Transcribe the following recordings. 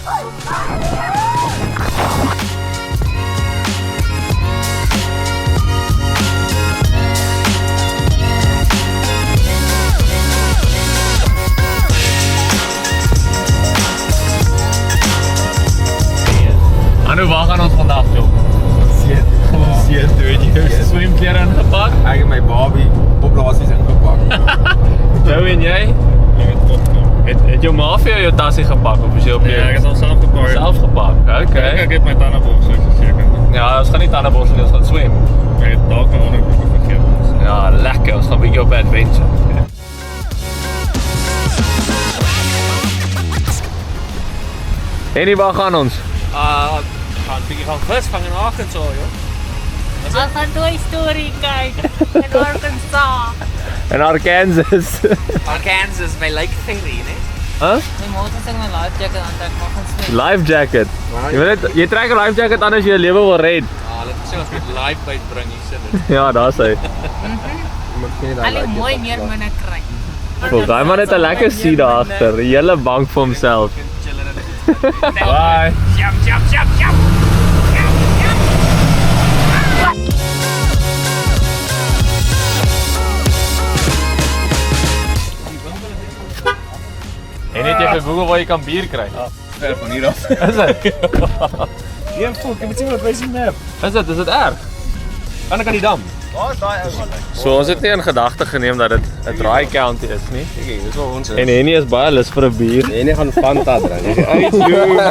Anu, waar gaan ons vandaag, joh? Seet, weet jy. Swemklere ingepakt? Ek en my Barbie opblaasies ingepakt. Jou en jy? Het jou ma vir jou tassie gepakt of is jy op jou? Ja, ek het al self gepakt. Self gepakt, oké. Ek het my tandeborsel geseker. Ja, ons gaan nie tandeborsel, ons gaan swem. Ek het dalk my onderbroeke vergeet. Ja, lekker, ons gaan 'n bietjie op 'n adventure. En waar gaan ons? Gaan 'n bietjie gaan vis vang in Arkansas, joh. Ons gaan Toy Story kyk in Arkansas. In Arkansas. Arkansas by Lake Erie, né? Huh? My motor sê my life jacket aan trek maar gaan swem. Life jacket. Jy weet jy trek 'n life jacket aan as jy jou lewe wil red. Ja, hulle sê ons moet live uitbring hier sit. Ja, daar's hy. Hulle mooi meer minne kry. Cool, daai man het 'n lekker seat daar agter, 'n hele bank vir homself. Bye. Jump, jump, jump, jump. En het jy gegoogel waar jy kan bier kry? Ver van hier af. Is dit? Ja, fuck, ek moet sien wat wys die map. Is dit erg? Aan die dam. Waar is daai ou? So ons het nie in gedagte geneem dat dit 'n dry county is nie. Kyk, dis waar ons is. En Henny is baie lus vir 'n bier. En jy gaan Fanta drink. Jy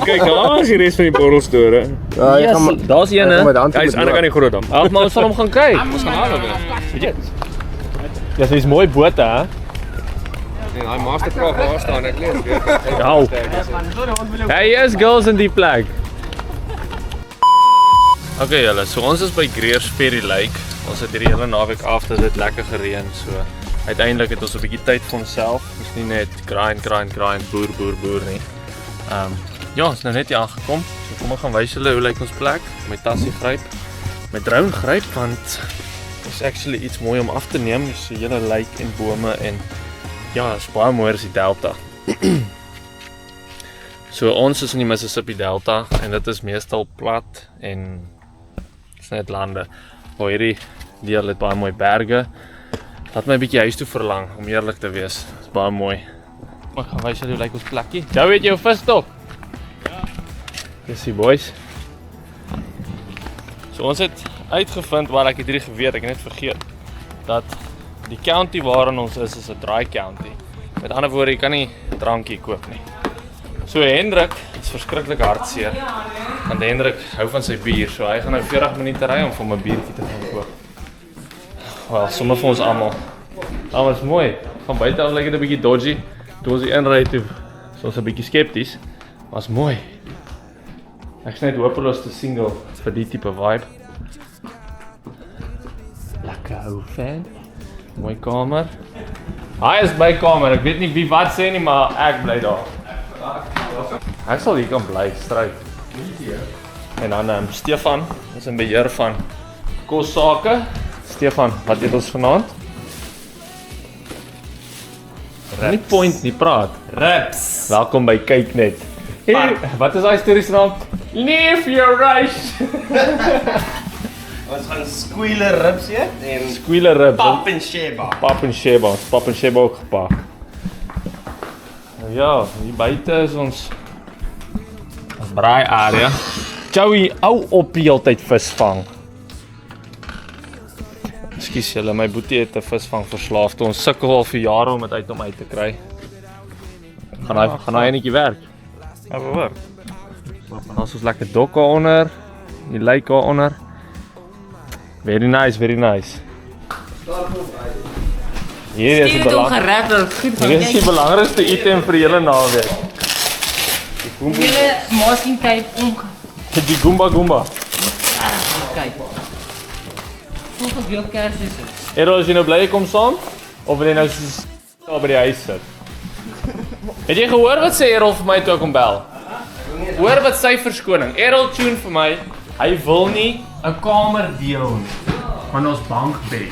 Kyk, daar is die res van die borrelstore. Ja, jy gaan Daar's een hè. Hy is aan die kant die groot dam. Ag, maar ons sal hom gaan kyk. Ons gaan haal weer. Weet jy? Ja, dis mooi bote hè. En daai Mastercard daar staan, ek lees weer. Ja. Hey, is girls in die plek. Okay julle, so ons is by Greers Ferry Lake. Ons het hierdie hele naweek af, dit het lekker gereën, so uiteindelik het ons 'n bietjie tyd vir onsself. Ons nie net grind, boer nie. Ja, ons is nou net hier aangekom. So kom ons gaan wys julle hoe lyk ons plek. My tassie gryp, my drone gryp want is actually iets mooi om af te neem. Dis so 'n hele lake en bome en ja, is baie mooier as die delta. So ons is in die Mississippi Delta en dit is meestal plat en is net lande. Maar hierdie deel het baie mooi berge. Laat my 'n bietjie huis toe verlang om eerlik te wees. Dit is baie mooi. Ek gaan wys julle hoe lyk ons plekkie. Jou het jou visstok. Ja. Dis die boys. So ons het uitgevind waar ek het hierdie geweet, ek het net vergeet dat die county waarin ons is 'n dry county. Met ander woorde, jy kan nie drankie koop nie. So Hendrik is verskriklik hartseer. Want Hendrik hou van sy bier, so hy gaan nou 40 minute ry om vir my biertjie te gaan koop. Wel, sommer vir ons almal. Almal is mooi. Van buite af lyk dit 'n bietjie dodgy. Toe ons inry toe, so ons 'n bietjie skepties. Was mooi. Ek is net hopeloos te single vir die tipe vibe. Lekker ou fan. Mooi kamer. Hy is my kamer. Ek weet nie wie wat sê nie, maar ek bly daar. Ek sal hier kan bly, stryk. En dan Stefan is in beheer van kossake. Stefan, wat eet ons vanaand? Nie point nie, praat. Rips. Welkom by Kyk Net. Hey, wat is daai storie se naam? Leave your rice. Ons gaan squealer rips eet en Squealer ribs. pap en sheba. Pap en sheba. Pap en sheba ook gepak. Nou ja, hier buite is ons braai area. Joey ou op die hele tyd vis vang. Ekskuus julle, my boetie het 'n visvang verslaafde. Ons sukkel al vir jare om dit uit hom uit te kry. Gaan hy enetjie werk? Ja, waar? Ons is lekker dokke onder. Die lake daar onder. Very nice, very nice. Hier is die Gerapper, goed Hier is die belangrikste item vir julle naweek. Julle masking kyk Die Goomba. kyk. Hoeveel kers is dit? Errol, as jy nou bly jy kom saam? Of wil jy nou soos daar by die huis sit? Het jy gehoor wat sê Errol vir my toe ek hom bel? Hoor wat sy verskoning. Errol tune vir my. Hy wil nie 'n kamer deel nie. Van ons bankbed.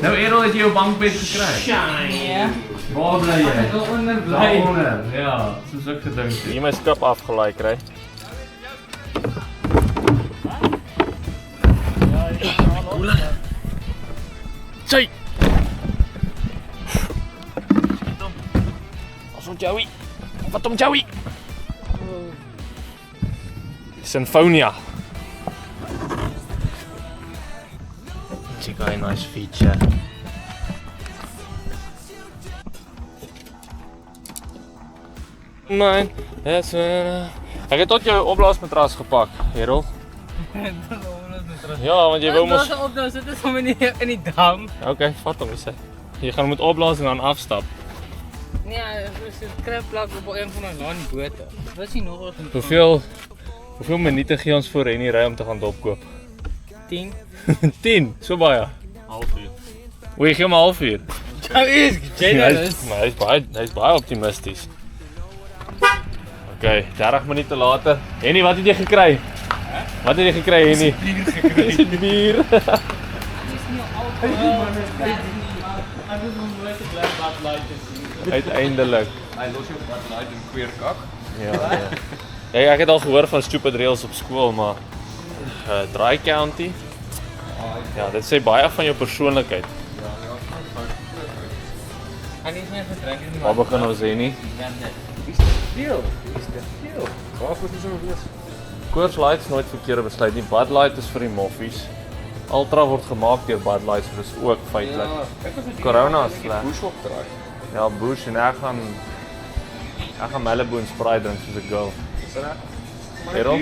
Nou Errol, het jy jou bankbed gekry? Ja. Waar bly jy? Daaronder Daaronder. Ja, soos ek gedink het. Hier my skip afgelaai kry. Sy. Ons ont Joey. Wat om Joey? Sinfonia. Check out a nice feature. Man, that's when ek het tot jou opblaasmatras gepak, Herel. Ja, want jy wou mos. Opblaas, dit is hom in die dam. Okay, vat hom sê. Jy gaan moet opblaas en dan afstap. Nee, dis 'n krapplak op een van die landbote. Dis nie nog wat. Hoeveel minute gee ons voor Henny ry om te gaan dopkoop? 10. 10, so baie. Halfuur. O, jy gee hom 'n halfuur. Jou is generous. Hy's baie optimisties. Okay, 30 minute later. Henny, wat het jy gekry? Wat het jy gekry, Henny? Bier gekry. Bier. Dis nie alkohol. Ek het hom nooit 'n glas Bud Light gesien. Uiteindelik. Hy los jou Bud Light en kweerkak. Ja. Ja, ek het al gehoor van stupid reels op skool, maar Dry County. Ja, dit sê baie van jou persoonlikheid. Hy het nie gedrink nie. Waar begin ons Henny? Veel. Waarvoor is dit so wees? Coors Light is nooit verkeerde besluit nie. Bud Light is vir die moffies. Ultra word gemaak deur Bud Light, so dis ook feitelik. Ek was net Corona is sleg. Bush op draai. Ja, Bush en ek gaan Malibu en Sprite drink soos 'n girl. Herel?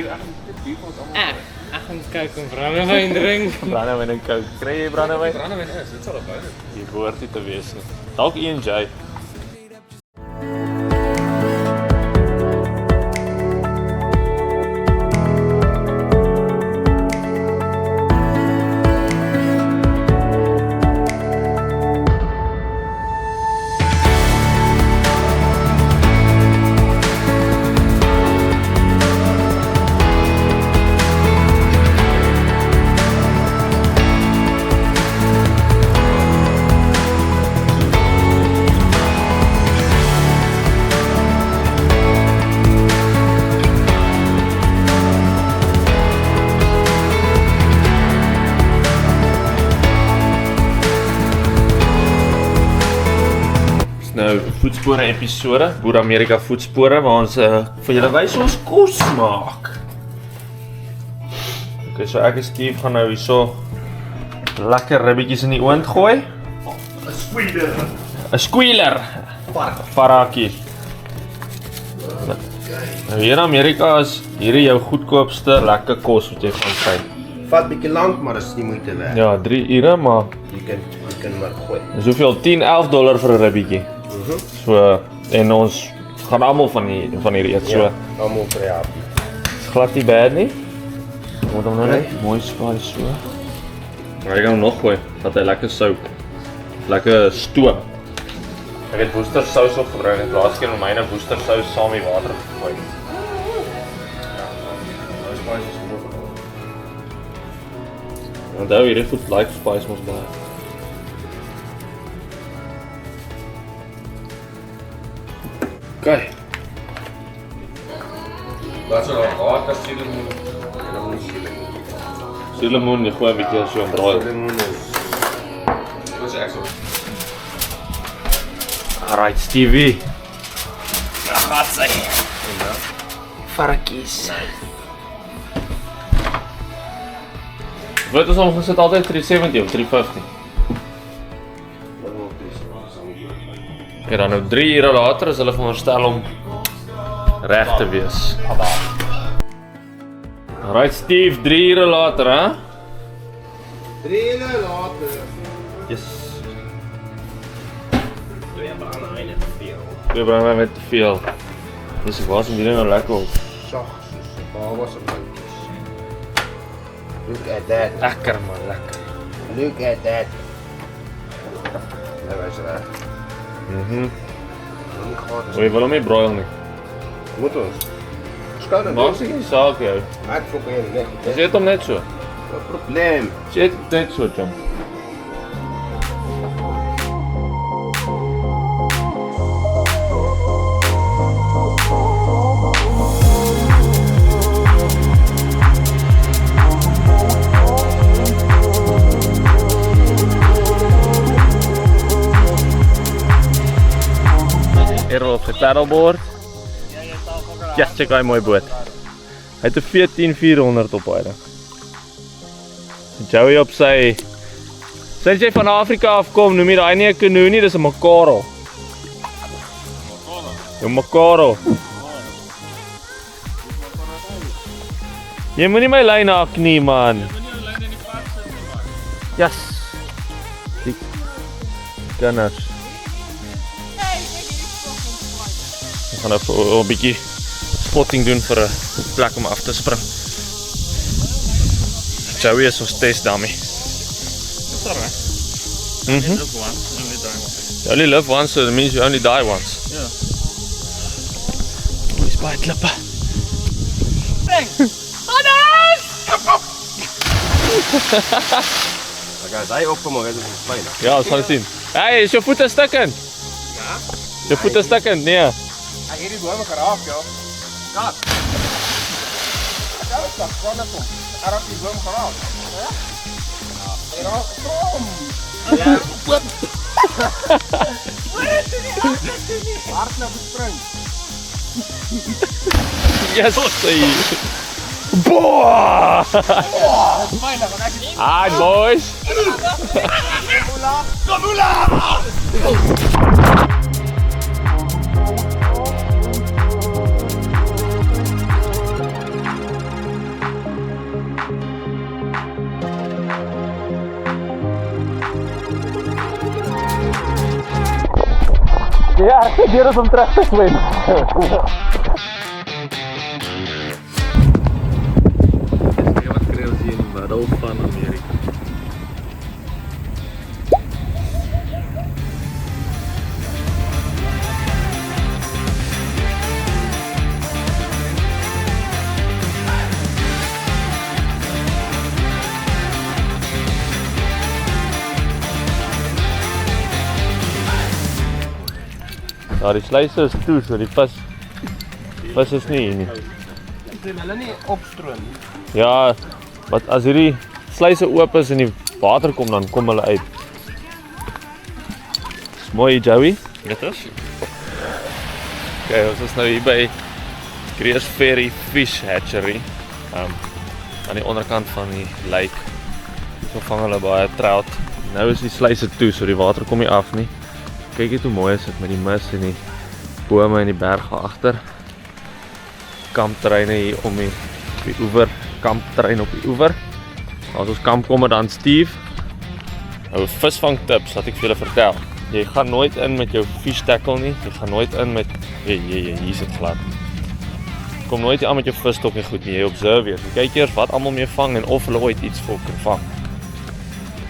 Ek gaan kyk of brandewyn drink. Brandewyn en Coke. Kry jy brandewyn? Brandewyn is, dit sal op buite. Jy behoort nie te wees nie. Dalk E&J. Nou voetspore episode, Boer Amerika voetspore waar ons vir julle wys hoe ons kos maak. Okay, so ek en Steve gaan nou hierso lekker ribbetjies in die oond gooi. 'n squealer. Varkie. Nou hier in Amerika is hierdie jou goedkoopste lekker kos wat jy gaan kry. Vat bietjie lank, maar is nie moeite werd. Ja, 3 ure, maar Jy kan maar gooi. dis hoeveel $10-11 vir 'n ribbietjie. So en ons gaan almal van hierdie eet. So Almal kry happy. is glad nie bad nie. Moet hom nou net mooi spaar so. Maar jy kan hom nog gooi, dat hy lekker souk. Lekker stoom. Ek het Worcester sous op gebruik en laas keer met myne Worcester sous saam met water gegooi. Onthou hierdie goed like spice mos baie. Okay. Wat sal daar water sielemoen? En dan moet sielemoen. Sielemoen, jy gooi 'n bietjie so in braai. Sielemoen is Wat is ek so? Alright, Stevie. Wat sê? Varkies. Wat ons hom gesit altyd 370 of 350. Ja, dan nou 3 ure later is hulle veronderstel om reg te wees. Alright Steve, 3 ure later, hè? 3 ure later. Yes. Twee brandewyn te veel. Twee brandewyn met te veel. Dis was hom hier nou lekker op. Sag, soos 'n baba se bandjies. Look at that. Lekker man, lekker. Look at that. Dat was reg. Jy wil hom nie broil nie. Moet ons. Skou dit. Maak seker nie saak jou. Ek fok hier net. Jy eet hom net so. No probleem. Jy eet net so, John. paddleboard. Ja, check hy mooi boot. Hy het 'n 14400 op hy. Joey op sy Sinds jy van Afrika afkom, noem jy daai nie 'n canoe nie, dis 'n makaro. Een makaro. Jy moenie my lyn hak nie, man. Yes. Die kinders. Ek gaan nou 'n bietjie spotting doen vir 'n plek om af te spring. Joey is ons testdummy. Live once, only die once. You only live once, so it means you only die once. Yeah. Hoe is baie klippe? As hy opkom, dan is dit fyn. Ja, ons gaan sien. Hey, is jou voete stukkend? Ja? Jou voete stukkend? Nee. Hy hierdie bome geraak, ja. Kat. Daar is dat van kom. Hy raak die boom geraak. Ja? Ja. Hy raak krom. Ja. Wat? Wat is dit? Hard na bespring. Yes, sê. Boah! Fyn, dan ek is Hi boys. Ja, hier is om terug te swem. Wat kry ons hier in die middel van Amerika? Ja, die sluise is toe, so die vis is nie hier nie. hulle nie opstroom nie. Ja, wat as hierdie sluise oop is en die water kom, dan kom hulle uit. Dis mooi, Joey. Dit is. Okay, ons is nou hier by Greers Ferry Fish Hatchery. Aan die onderkant van die lake. So vang hulle baie trout. Nou is die sluise toe, so die water kom nie af nie. Kyk net hoe mooi is dit met die mis en die bome en die berge agter. Kampterreine hier om die oewer, kampterrein op die oewer. As ons kamp kom dan Steve. Nou visvang tips wat ek vir julle vertel. Jy gaan nooit in met jou fish tackle nie. Jy gaan nooit in met hier sit glad. Kom nooit aan met jou visstok en goed nie. Jy observe eers. Kyk eers wat almal mee vang en of hulle ooit iets vir kan vang.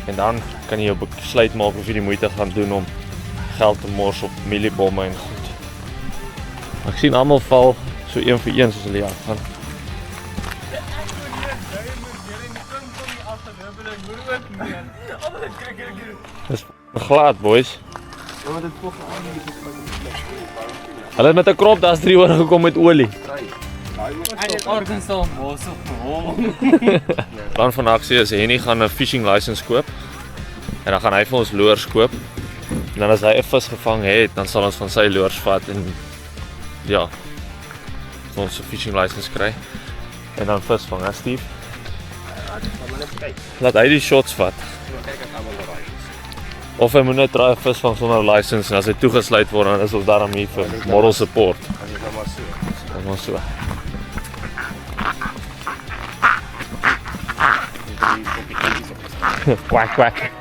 En dan kan jy jou besluit maak of jy die moeite gaan doen om geld te mors op mieliebomme en goed. Ek sien almal val so een vir een soos hulle ja gaan. Dis glad, boys. Hulle het met 'n krop das 3 oor gekom met olie. Plan van aksie is Henny gaan 'n fishing license koop. En dan gaan hy vir ons loers koop. En dan as hy 'n vis gevang het, dan sal ons van sy loers vat en ja, ons 'n fishing license kry. En dan vis vang, hè Steve? Laat hy die shots vat. Of hy moet net try 'n vis vang sonder 'n license en as hy toegesluit word, dan is ons daarom hier vir moral support. Dan maar so. Quack quack.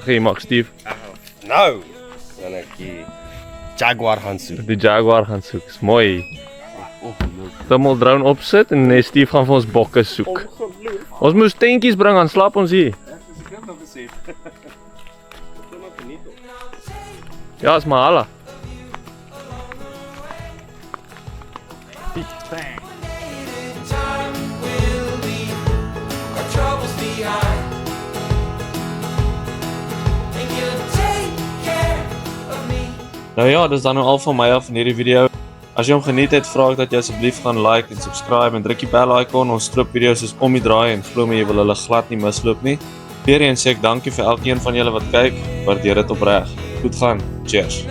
Wat gaan jy maak, Steve? Nou, dan ek die Jaguar gaan soek. Die Jaguar gaan soek. Is mooi. Tummel drone opsit en nee, Steve gaan vir ons bokke soek. Ons moes tentjies bring, dan slaap ons hier. Ja, is Mahala. Nou ja, dis dan nou al van my af in hierdie video. As jy hom geniet het, vra ek dat jy asseblief gaan like en subscribe en druk die bell icon. Ons strip video's is om die draai en glo my jy wil hulle glad nie misloop nie. Weer eens sê ek dankie vir elkeen van julle wat kyk. Waardeer dit opreg. Goed gaan. Cheers.